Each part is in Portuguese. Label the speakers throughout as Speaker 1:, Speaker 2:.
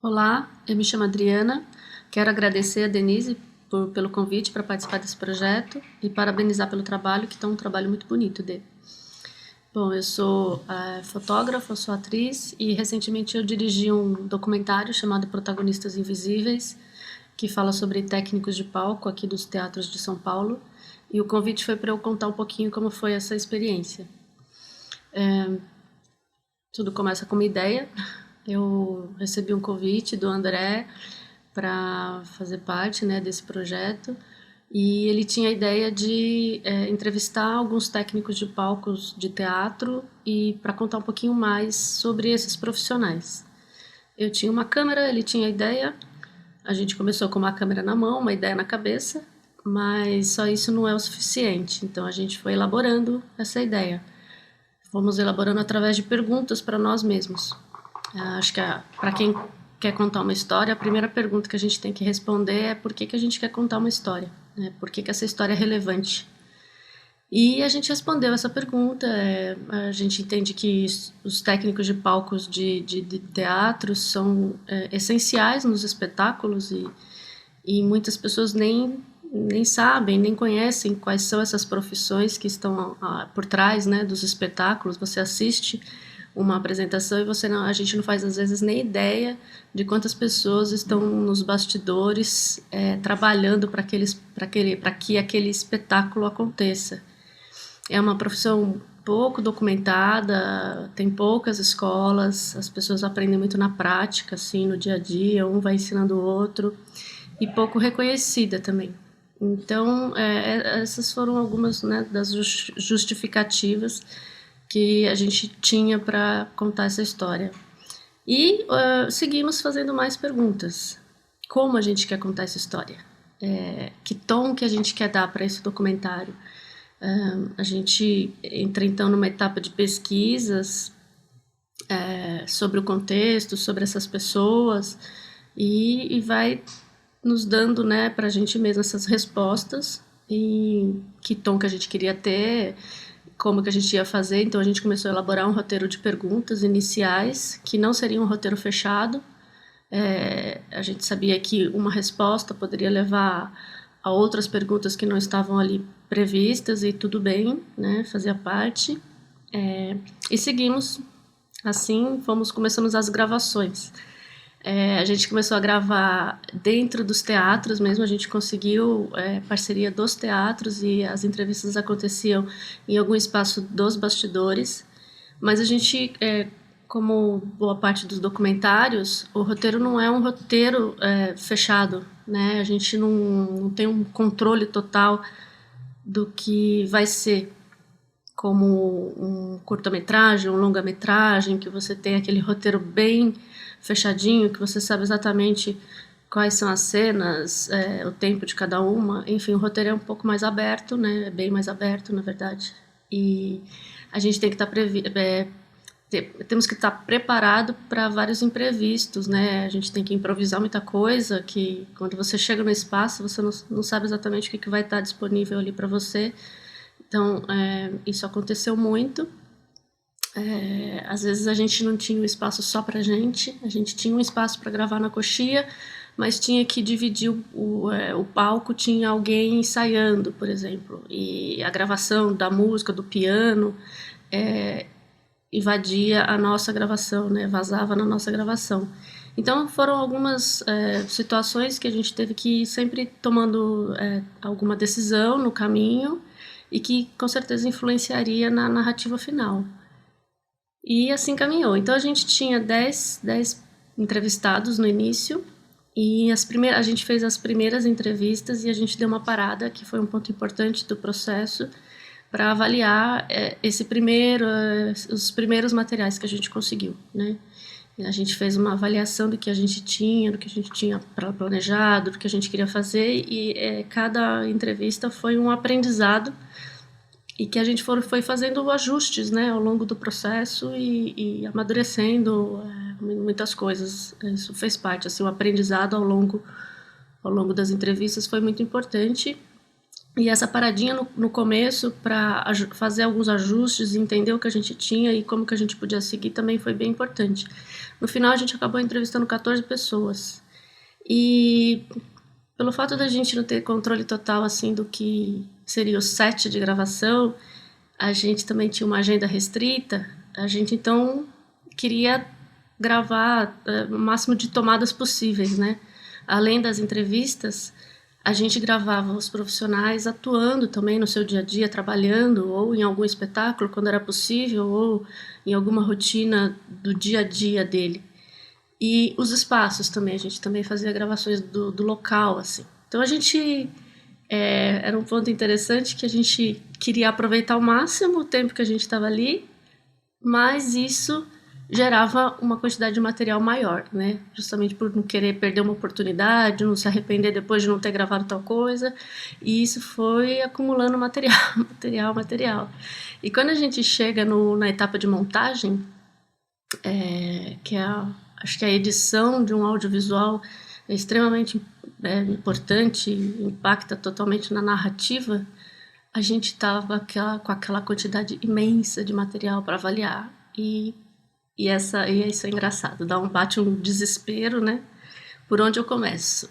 Speaker 1: Olá, eu me chamo Adriana. Quero agradecer a Denise pelo convite para participar desse projeto e parabenizar pelo trabalho, que está um trabalho muito bonito dele. Bom, eu sou fotógrafa, sou atriz e recentemente eu dirigi um documentário chamado Protagonistas Invisíveis, que fala sobre técnicos de palco aqui dos teatros de São Paulo. E o convite foi para eu contar um pouquinho como foi essa experiência. Tudo começa com uma ideia. Eu recebi um convite do André para fazer parte, né, desse projeto, e ele tinha a ideia de entrevistar alguns técnicos de palcos de teatro e para contar um pouquinho mais sobre esses profissionais. Eu tinha uma câmera, ele tinha a ideia, a gente começou com uma câmera na mão, uma ideia na cabeça, mas só isso não é o suficiente, então a gente foi elaborando essa ideia. Fomos elaborando através de perguntas para nós mesmos. Acho que para quem quer contar uma história, a primeira pergunta que a gente tem que responder é por que a gente quer contar uma história, né? Por que essa história é relevante. E a gente respondeu essa pergunta. A gente entende que os técnicos de palcos de teatro são essenciais nos espetáculos e muitas pessoas nem sabem, nem conhecem quais são essas profissões que estão por trás, né, dos espetáculos. Você assiste uma apresentação e a gente não faz às vezes nem ideia de quantas pessoas estão nos bastidores trabalhando para que aquele espetáculo aconteça. É uma profissão pouco documentada, tem poucas escolas, as pessoas aprendem muito na prática, assim, no dia a dia, um vai ensinando o outro, e pouco reconhecida também. Então, essas foram algumas, né, das justificativas que a gente tinha para contar essa história. E seguimos fazendo mais perguntas. Como a gente quer contar essa história? Que tom que a gente quer dar para esse documentário? A gente entra então numa etapa de pesquisas sobre o contexto, sobre essas pessoas, e vai nos dando, né, para a gente mesmo essas respostas e que tom que a gente queria ter, como que a gente ia fazer. Então a gente começou a elaborar um roteiro de perguntas iniciais, que não seria um roteiro fechado. A gente sabia que uma resposta poderia levar a outras perguntas que não estavam ali previstas, e tudo bem, né, fazia parte. E seguimos assim, começamos as gravações. A gente começou a gravar dentro dos teatros mesmo, a gente conseguiu parceria dos teatros e as entrevistas aconteciam em algum espaço dos bastidores, mas a gente, como boa parte dos documentários, o roteiro não é um roteiro fechado, né? A gente não tem um controle total do que vai ser, como um curta-metragem, um longa-metragem, que você tem aquele roteiro bem fechadinho, que você sabe exatamente quais são as cenas, o tempo de cada uma. Enfim, o roteiro é um pouco mais aberto, né? É bem mais aberto, na verdade. E a gente tem que estar temos que estar preparado para vários imprevistos, né? A gente tem que improvisar muita coisa, que quando você chega no espaço, você não sabe exatamente o que vai estar disponível ali para você. Então, isso aconteceu muito. Às vezes a gente não tinha um espaço só pra gente, a gente tinha um espaço para gravar na coxia, mas tinha que dividir o palco, tinha alguém ensaiando, por exemplo, e a gravação da música, do piano, invadia a nossa gravação, né? Vazava na nossa gravação. Então foram algumas situações que a gente teve que ir sempre tomando alguma decisão no caminho e que com certeza influenciaria na narrativa final. E assim caminhou. Então a gente tinha 10 entrevistados no início, e a gente fez as primeiras entrevistas e a gente deu uma parada, que foi um ponto importante do processo, para avaliar os primeiros materiais que a gente conseguiu, né? A gente fez uma avaliação do que a gente tinha, do que a gente tinha planejado, do que a gente queria fazer, e cada entrevista foi um aprendizado, e que a gente foi fazendo ajustes, né, ao longo do processo e amadurecendo muitas coisas. Isso fez parte, assim, o aprendizado ao longo das entrevistas foi muito importante. E essa paradinha no começo para fazer alguns ajustes, entender o que a gente tinha e como que a gente podia seguir também foi bem importante. No final a gente acabou entrevistando 14 pessoas. E pelo fato da gente não ter controle total assim do que seria o set de gravação, a gente também tinha uma agenda restrita. A gente então queria gravar o máximo de tomadas possíveis, né? Além das entrevistas, a gente gravava os profissionais atuando também no seu dia a dia, trabalhando ou em algum espetáculo quando era possível, ou em alguma rotina do dia a dia dele. E os espaços também, a gente também fazia gravações do local, assim. Então a gente era um ponto interessante que a gente queria aproveitar ao máximo o tempo que a gente estava ali, mas isso gerava uma quantidade de material maior, né? Justamente por não querer perder uma oportunidade, não se arrepender depois de não ter gravado tal coisa. E isso foi acumulando material, material. E quando a gente chega na etapa de montagem, que é acho que a edição de um audiovisual é extremamente importante, impacta totalmente na narrativa, a gente estava com aquela quantidade imensa de material para avaliar. E isso é engraçado, bate um desespero, né? Por onde eu começo?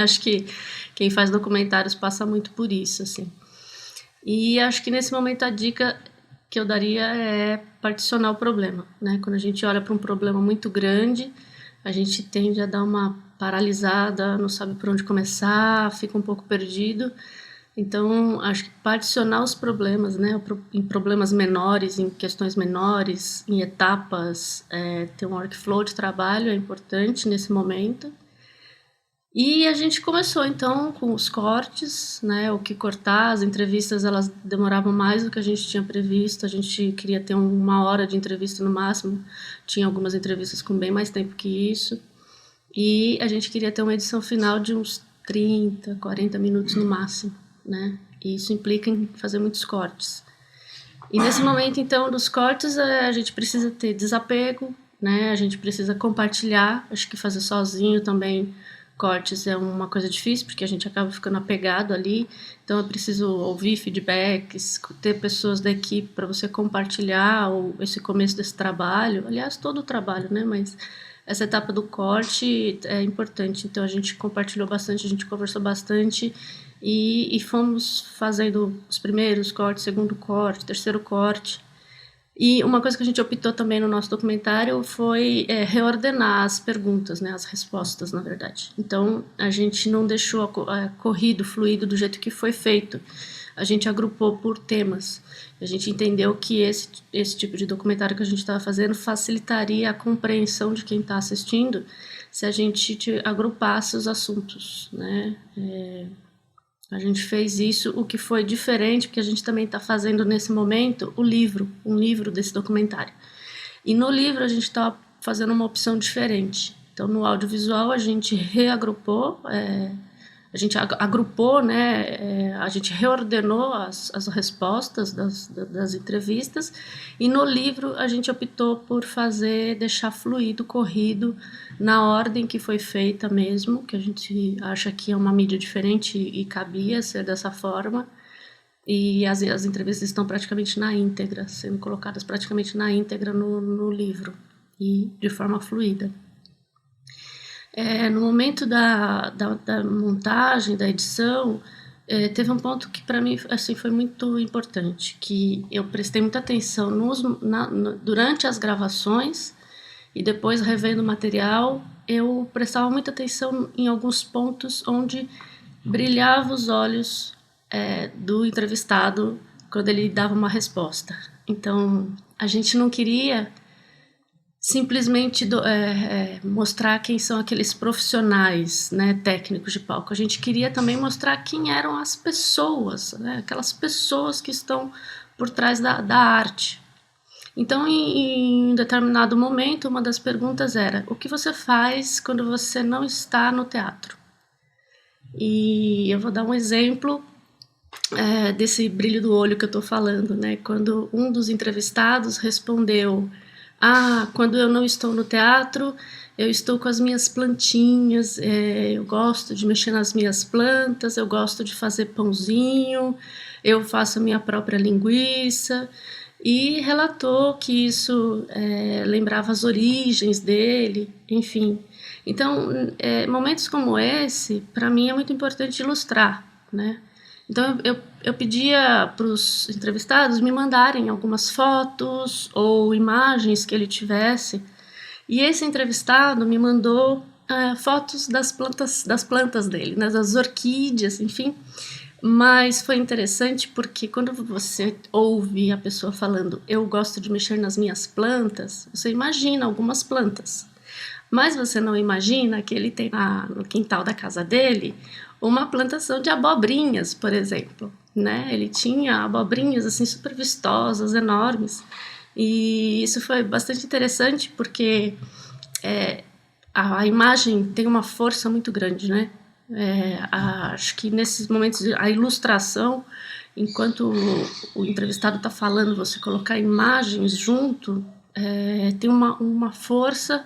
Speaker 1: Acho que quem faz documentários passa muito por isso, assim. E acho que nesse momento a dica que eu daria é particionar o problema, né? Quando a gente olha para um problema muito grande, a gente tende a dar uma paralisada, não sabe por onde começar, fica um pouco perdido. Então, acho que particionar os problemas, né, em problemas menores, em questões menores, em etapas, ter um workflow de trabalho é importante nesse momento. E a gente começou, então, com os cortes, né, o que cortar, as entrevistas elas demoravam mais do que a gente tinha previsto, a gente queria ter 1 hora de entrevista no máximo, tinha algumas entrevistas com bem mais tempo que isso, e a gente queria ter uma edição final de uns 30, 40 minutos no máximo, né? E isso implica em fazer muitos cortes. E nesse momento, então, dos cortes, a gente precisa ter desapego, né? A gente precisa compartilhar. Acho que fazer sozinho também cortes é uma coisa difícil, porque a gente acaba ficando apegado ali. Então, eu preciso ouvir feedbacks, ter pessoas da equipe para você compartilhar esse começo desse trabalho. Aliás, todo o trabalho, né? Mas essa etapa do corte é importante. Então, a gente compartilhou bastante, a gente conversou bastante e fomos fazendo os primeiros cortes, segundo corte, terceiro corte. E uma coisa que a gente optou também no nosso documentário foi reordenar as perguntas, né, as respostas, na verdade. Então, a gente não deixou corrido, fluido do jeito que foi feito. A gente agrupou por temas. A gente entendeu que esse tipo de documentário que a gente estava fazendo facilitaria a compreensão de quem está assistindo se a gente agrupasse os assuntos, né? A gente fez isso, o que foi diferente, porque a gente também está fazendo nesse momento um livro desse documentário. E no livro a gente está fazendo uma opção diferente. Então, no audiovisual a gente reagrupou, a gente agrupou, né, a gente reordenou as respostas das entrevistas, e no livro a gente optou por deixar fluido, corrido, na ordem que foi feita mesmo, que a gente acha que é uma mídia diferente e cabia ser dessa forma, e as entrevistas estão praticamente na íntegra, sendo colocadas praticamente na íntegra no livro, e de forma fluida. No momento da montagem, da edição, teve um ponto que para mim assim, foi muito importante, que eu prestei muita atenção durante as gravações e depois revendo o material, eu prestava muita atenção em alguns pontos onde brilhava os olhos do entrevistado quando ele dava uma resposta. Então, a gente não queria simplesmente mostrar quem são aqueles profissionais, né, técnicos de palco. A gente queria também mostrar quem eram as pessoas, né, aquelas pessoas que estão por trás da arte. Então, em determinado momento, uma das perguntas era: o que você faz quando você não está no teatro? E eu vou dar um exemplo desse brilho do olho que eu estou falando, né? Quando um dos entrevistados respondeu: quando eu não estou no teatro, eu estou com as minhas plantinhas, eu gosto de mexer nas minhas plantas, eu gosto de fazer pãozinho, eu faço a minha própria linguiça, e relatou que isso lembrava as origens dele, enfim. Então, momentos como esse, para mim é muito importante ilustrar, né? Então eu pedia para os entrevistados me mandarem algumas fotos ou imagens que ele tivesse, e esse entrevistado me mandou fotos das plantas dele, né, das orquídeas, enfim. Mas foi interessante porque quando você ouve a pessoa falando eu gosto de mexer nas minhas plantas, você imagina algumas plantas. Mas você não imagina que ele tem no quintal da casa dele uma plantação de abobrinhas, por exemplo, né? Ele tinha abobrinhas assim super vistosas, enormes. E isso foi bastante interessante porque a imagem tem uma força muito grande, né? Acho que nesses momentos a ilustração, enquanto o entrevistado está falando, você colocar imagens junto, tem uma força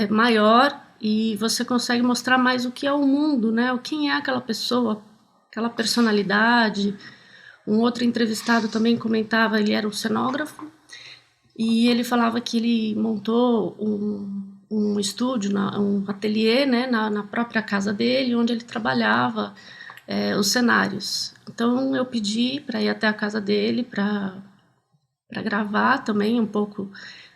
Speaker 1: maior, e você consegue mostrar mais o que é o mundo, né? Quem é aquela pessoa, aquela personalidade. Um outro entrevistado também comentava, ele era um cenógrafo, e ele falava que ele montou um estúdio, um ateliê, né, na própria casa dele, onde ele trabalhava os cenários. Então eu pedi para ir até a casa dele para gravar também um pouco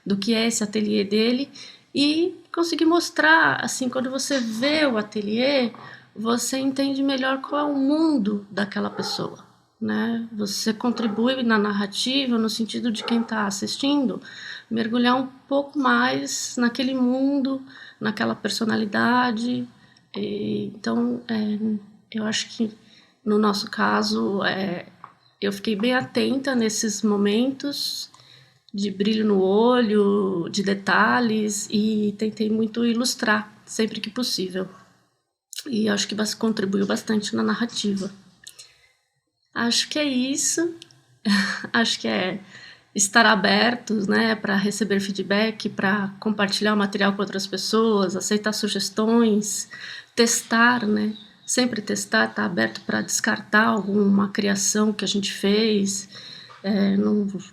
Speaker 1: do que é esse ateliê dele, e conseguir mostrar, assim, quando você vê o ateliê, você entende melhor qual é o mundo daquela pessoa, né? Você contribui na narrativa no sentido de quem está assistindo mergulhar um pouco mais naquele mundo, naquela personalidade. Então, eu acho que no nosso caso, eu fiquei bem atenta nesses momentos de brilho no olho, de detalhes, e tentei muito ilustrar sempre que possível. E acho que contribuiu bastante na narrativa. Acho que é isso. Acho que é estar abertos, né, para receber feedback, para compartilhar o material com outras pessoas, aceitar sugestões, testar, né? Sempre testar, estar aberto para descartar alguma criação que a gente fez,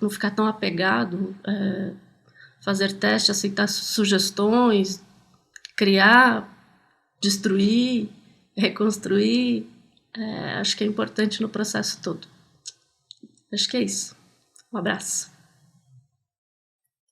Speaker 1: não ficar tão apegado, fazer teste, aceitar sugestões, criar, destruir, reconstruir. Acho que é importante no processo todo. Acho que é isso. Um abraço.